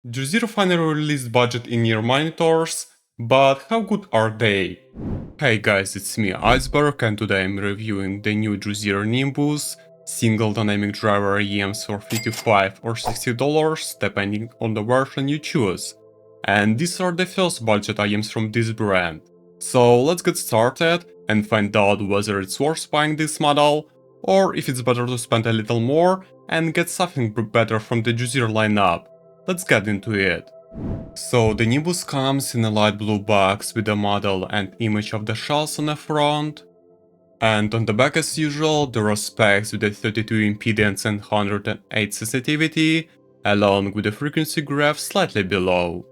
Juzear finally released budget-in-ear monitors, but how good are they? Hey guys, it's me Iceberg, and today I'm reviewing the new Juzear Nimbus single dynamic driver IEMs for $55 or $60 depending on the version you choose. And these are the first budget IEMs from this brand. So let's get started and find out whether it's worth buying this model, or if it's better to spend a little more and get something better from the Juzear lineup. Let's get into it. So the Nimbus comes in a light blue box with a model and image of the shells on the front. And on the back as usual there are specs with a 32 impedance and 108 sensitivity, along with the frequency graph slightly below.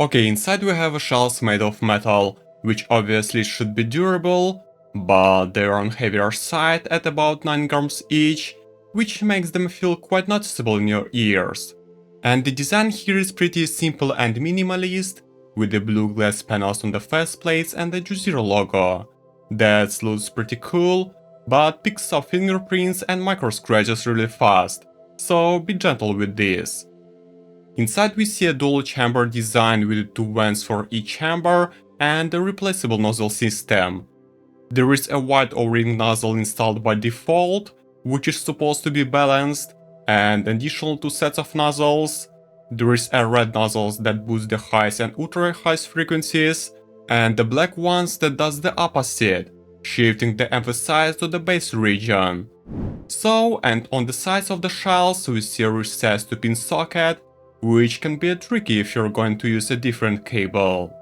Okay, inside we have shells made of metal, which obviously should be durable, but they are on heavier side at about 9 grams each, which makes them feel quite noticeable in your ears. And the design here is pretty simple and minimalist, with the blue glass panels on the faceplates and the Juzear logo. That looks pretty cool, but picks up fingerprints and micro scratches really fast, so be gentle with this. Inside we see a dual chamber design with 2 vents for each chamber and a replaceable nozzle system. There is a white O-ring nozzle installed by default, which is supposed to be balanced, and additional 2 sets of nozzles. There is a red nozzles that boost the highs and ultra highs frequencies, and the black ones that does the opposite, shifting the emphasis to the bass region. So, and on the sides of the shells we see a recessed 2-pin socket, which can be tricky if you're going to use a different cable.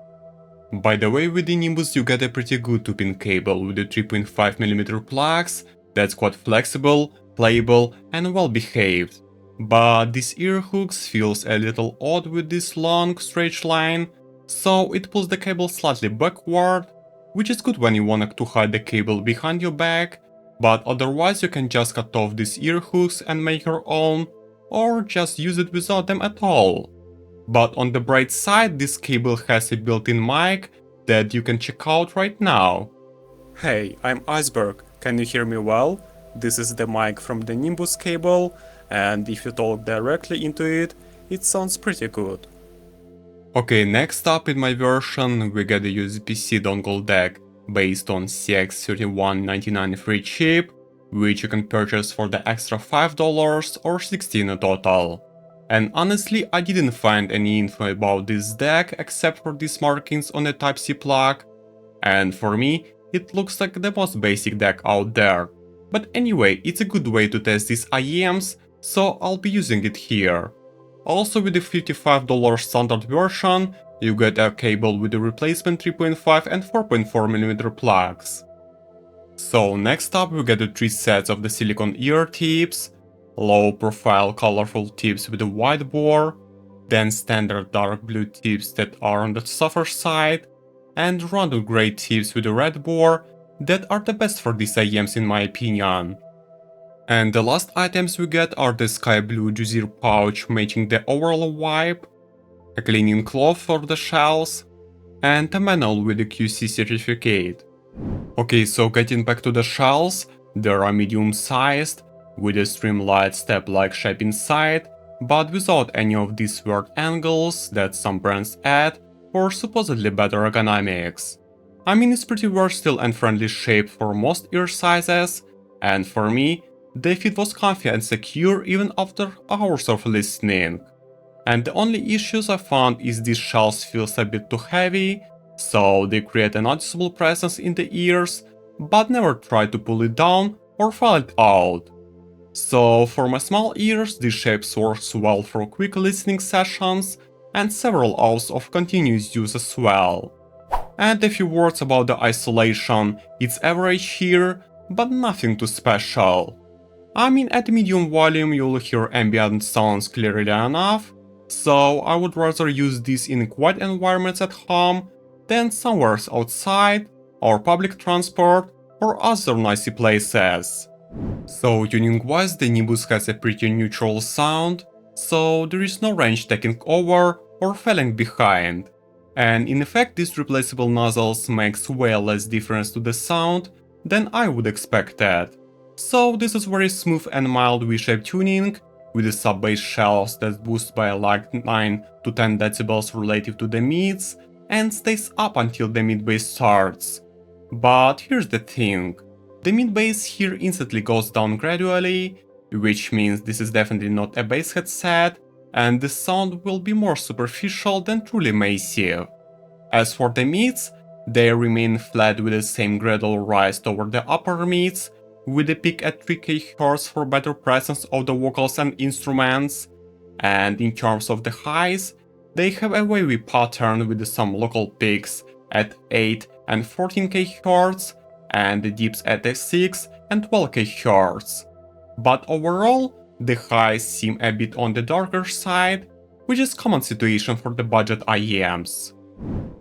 By the way, with the Nimbus you get a pretty good 2-pin cable with the 3.5mm plugs that's quite flexible, playable and well behaved. But this ear hooks feels a little odd with this long straight line, so it pulls the cable slightly backward, which is good when you want to hide the cable behind your back, but otherwise you can just cut off these ear hooks and make your own, or just use it without them at all. But on the bright side, this cable has a built-in mic that you can check out right now. Hey, I'm Iceberg, can you hear me well? This is the mic from the Nimbus cable, and if you talk directly into it, it sounds pretty good. Okay, next up in my version we get the USB-C dongle DAC based on CX3199 free chip, which you can purchase for the extra $5 or $16 in total. And honestly, I didn't find any info about this DAC except for these markings on the Type-C plug, and for me, it looks like the most basic DAC out there. But anyway, it's a good way to test these IEMs, so I'll be using it here. Also with the $55 standard version, you get a cable with the replacement 3.5 and 4.4mm plugs. So next up we get the 3 sets of the silicone ear tips, low profile colorful tips with a white bore, then standard dark blue tips that are on the softer side, and rounded grey tips with a red bore that are the best for these IEMs in my opinion. And the last items we get are the sky blue Juzear pouch matching the overall vibe, a cleaning cloth for the shells, and a manual with a QC certificate. Okay, so getting back to the shells, they are medium sized, with a streamlined step-like shape inside, but without any of these weird angles that some brands add for supposedly better ergonomics. I mean, it's pretty versatile and friendly shape for most ear sizes, and for me, the fit was comfy and secure even after hours of listening. And the only issues I found is these shells feels a bit too heavy, so they create a noticeable presence in the ears, but never try to pull it down or fall it out. So for my small ears, this shape works well for quick listening sessions and several hours of continuous use as well. And a few words about the isolation, it's average here, but nothing too special. I mean, at medium volume you'll hear ambient sounds clearly enough, so I would rather use this in quiet environments at home than somewhere outside, or public transport, or other noisy places. So tuning wise the Nimbus has a pretty neutral sound, so there is no range taking over or falling behind. And in effect these replaceable nozzles makes way less difference to the sound than I would expect it. So this is very smooth and mild V-shape tuning, with the sub-bass shells that boost by like 9 to 10 decibels relative to the mids, and stays up until the mid-bass starts. But here's the thing, the mid-bass here instantly goes down gradually, which means this is definitely not a bass headset, and the sound will be more superficial than truly massive. As for the mids, they remain flat with the same gradual rise toward the upper mids, with a peak at 3 kHz for better presence of the vocals and instruments, and in terms of the highs, they have a wavy pattern with some local peaks at 8 and 14 kHz, and the dips at 6 and 12 kHz. But overall, the highs seem a bit on the darker side, which is common situation for the budget IEMs.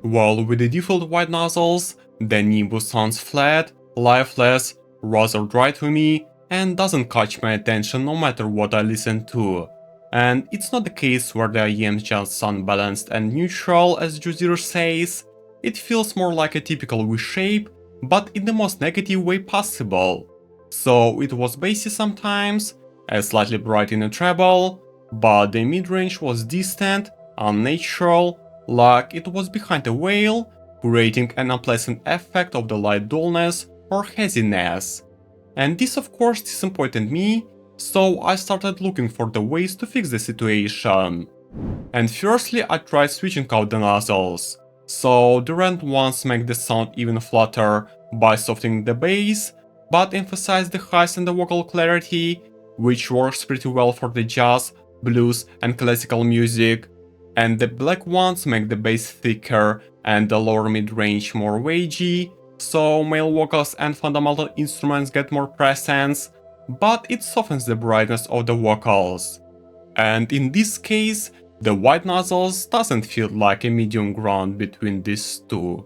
While with the default white nozzles, the Nimbus sounds flat, lifeless, rather dry to me, and doesn't catch my attention no matter what I listen to. And it's not the case where the IEMs just sound balanced and neutral as Juzear says, it feels more like a typical V-shape, but in the most negative way possible. So it was bassy sometimes, slightly bright in a treble, but the mid-range was distant, unnatural, like it was behind a veil, creating an unpleasant effect of the light dullness or haziness. And this of course disappointed me, so I started looking for the ways to fix the situation. And firstly I tried switching out the nozzles. So the round ones make the sound even flatter by softening the bass, but emphasize the highs and the vocal clarity, which works pretty well for the jazz, blues and classical music. And the black ones make the bass thicker and the lower mid-range more wagey, so male vocals and fundamental instruments get more presence, but it softens the brightness of the vocals. And in this case, the white nozzles doesn't feel like a medium ground between these two.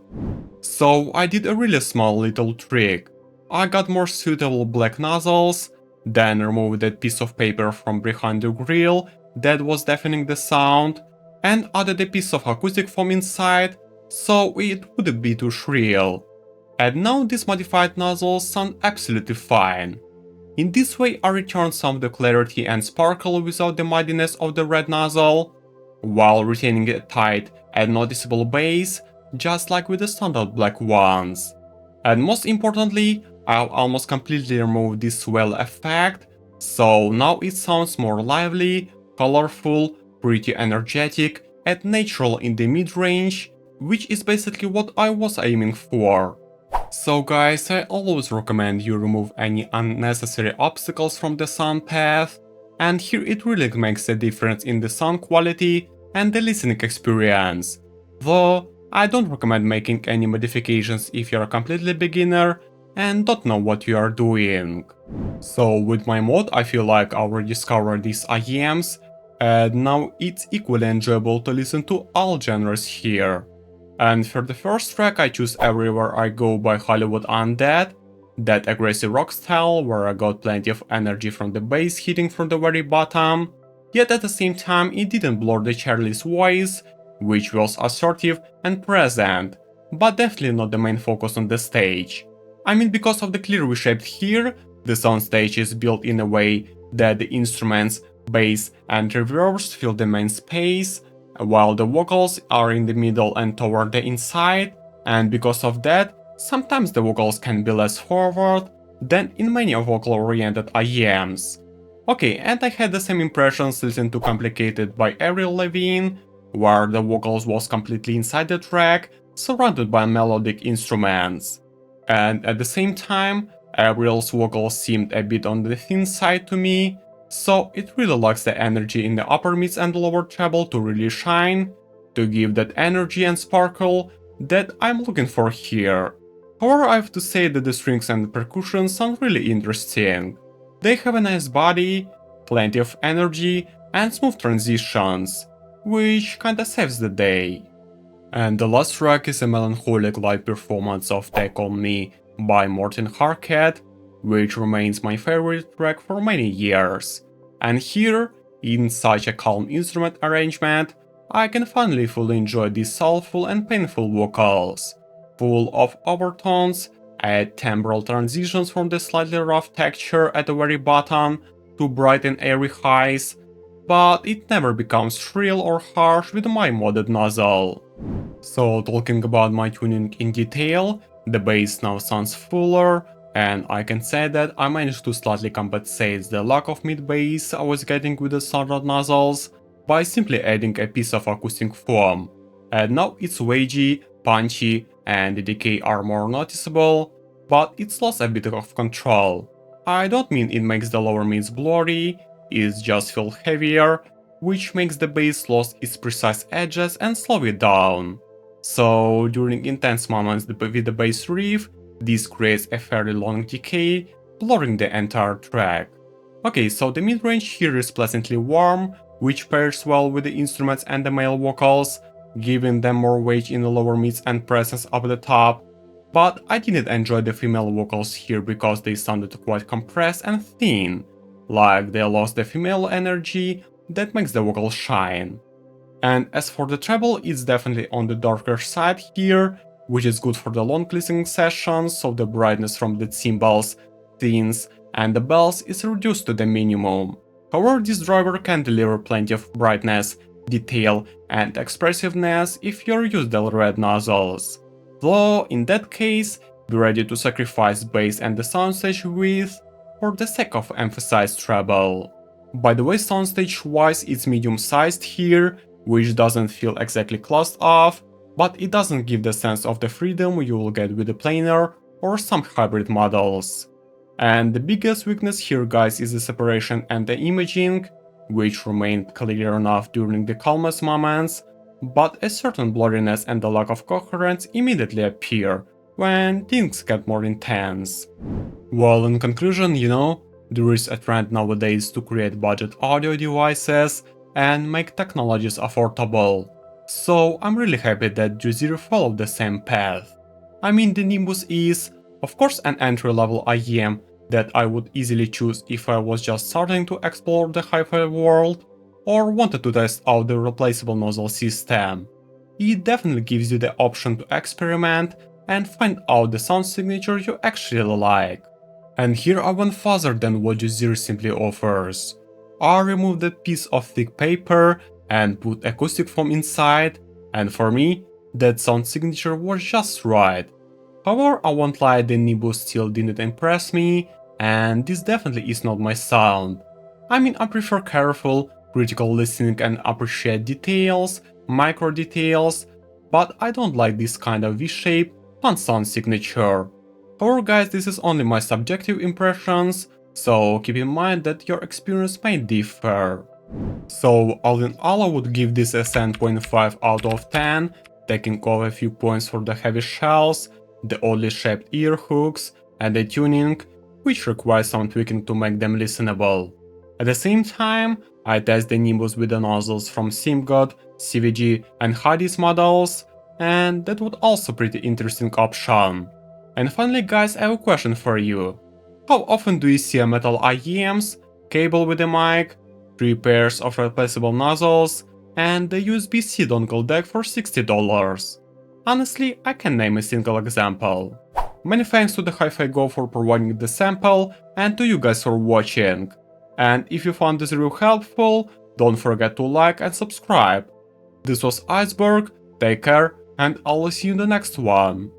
So I did a really small little trick. I got more suitable black nozzles, then removed that piece of paper from behind the grill that was deafening the sound, and added a piece of acoustic foam inside, so it wouldn't be too shrill. And now these modified nozzles sound absolutely fine. In this way I returned some of the clarity and sparkle without the muddiness of the red nozzle, while retaining a tight and noticeable bass, just like with the standard black ones. And most importantly, I've almost completely removed this swell effect, so now it sounds more lively, colorful, pretty energetic and natural in the mid-range, which is basically what I was aiming for. So guys, I always recommend you remove any unnecessary obstacles from the sound path, and here it really makes a difference in the sound quality and the listening experience. Though, I don't recommend making any modifications if you're a completely beginner and don't know what you are doing. So with my mod I feel like I already discovered these IEMs, and now it's equally enjoyable to listen to all genres here. And for the first track I choose Everywhere I Go by Hollywood Undead, that aggressive rock style where I got plenty of energy from the bass hitting from the very bottom, yet at the same time it didn't blur the Charlie's voice, which was assertive and present, but definitely not the main focus on the stage. I mean, because of the clear V-shape here, the soundstage is built in a way that the instruments, bass and reverbs fill the main space, while the vocals are in the middle and toward the inside, and because of that, sometimes the vocals can be less forward than in many vocal-oriented IEMs. Okay, and I had the same impressions listening to Complicated by Avril Lavigne, where the vocals was completely inside the track, surrounded by melodic instruments. And at the same time, Avril's vocals seemed a bit on the thin side to me, so it really lacks the energy in the upper mids and lower treble to really shine, to give that energy and sparkle that I'm looking for here. However, I have to say that the strings and percussion sound really interesting. They have a nice body, plenty of energy and smooth transitions, which kinda saves the day. And the last track is a melancholic live performance of Take On Me by Morten Harket, which remains my favorite track for many years. And here, in such a calm instrument arrangement, I can finally fully enjoy these soulful and painful vocals, full of overtones, timbral transitions from the slightly rough texture at the very bottom, to bright and airy highs, but it never becomes shrill or harsh with my modded nozzle. So talking about my tuning in detail, the bass now sounds fuller, and I can say that I managed to slightly compensate the lack of mid bass I was getting with the standard nozzles by simply adding a piece of acoustic foam. And now it's wavy, punchy, and the decay are more noticeable, but it's lost a bit of control. I don't mean it makes the lower mids blurry, it just feels heavier, which makes the bass lose its precise edges and slow it down. So during intense moments with the bass riff, this creates a fairly long decay, blurring the entire track. Okay, so the mid-range here is pleasantly warm, which pairs well with the instruments and the male vocals, giving them more weight in the lower mids and presence up the top. But I didn't enjoy the female vocals here because they sounded quite compressed and thin, like they lost the female energy that makes the vocal shine. And as for the treble, it's definitely on the darker side here, which is good for the long listening sessions, so the brightness from the cymbals, thins, and the bells is reduced to the minimum. However, this driver can deliver plenty of brightness, detail, and expressiveness if you use the red nozzles. Though, in that case, be ready to sacrifice bass and the soundstage width for the sake of emphasized treble. By the way, soundstage wise it's medium sized here, which doesn't feel exactly closed off, but it doesn't give the sense of the freedom you will get with the planar or some hybrid models. And the biggest weakness here, guys, is the separation and the imaging, which remained clear enough during the calmest moments, but a certain blurriness and the lack of coherence immediately appear when things get more intense. Well, in conclusion, there is a trend nowadays to create budget audio devices and make technologies affordable. So I'm really happy that Juzear followed the same path. I mean, the Nimbus is, of course, an entry-level IEM that I would easily choose if I was just starting to explore the hi-fi world or wanted to test out the replaceable nozzle system. It definitely gives you the option to experiment and find out the sound signature you actually like. And here I went further than what Juzear simply offers. I removed that piece of thick paper and put acoustic foam inside, and for me, that sound signature was just right. However, I won't lie, the Nimbus still didn't impress me, and this definitely is not my sound. I mean, I prefer careful, critical listening and appreciate details, micro details, but I don't like this kind of V-shape, fun sound signature. However, guys, this is only my subjective impressions, so keep in mind that your experience may differ. So all in all, I would give this a 7.5 out of 10, taking off a few points for the heavy shells, the oddly shaped ear hooks, and the tuning, which requires some tweaking to make them listenable. At the same time, I test the Nimbus with the nozzles from SimGod, CVG, and Hades models, and that was also pretty interesting option. And finally, guys, I have a question for you. How often do you see a metal IEMs, cable with a mic, 3 pairs of replaceable nozzles, and the USB-C Dongle DAC for $60? Honestly, I can name a single example. Many thanks to the Hi-Fi Go for providing the sample, and to you guys for watching. And if you found this review helpful, don't forget to like and subscribe. This was Iceberg, take care, and I'll see you in the next one.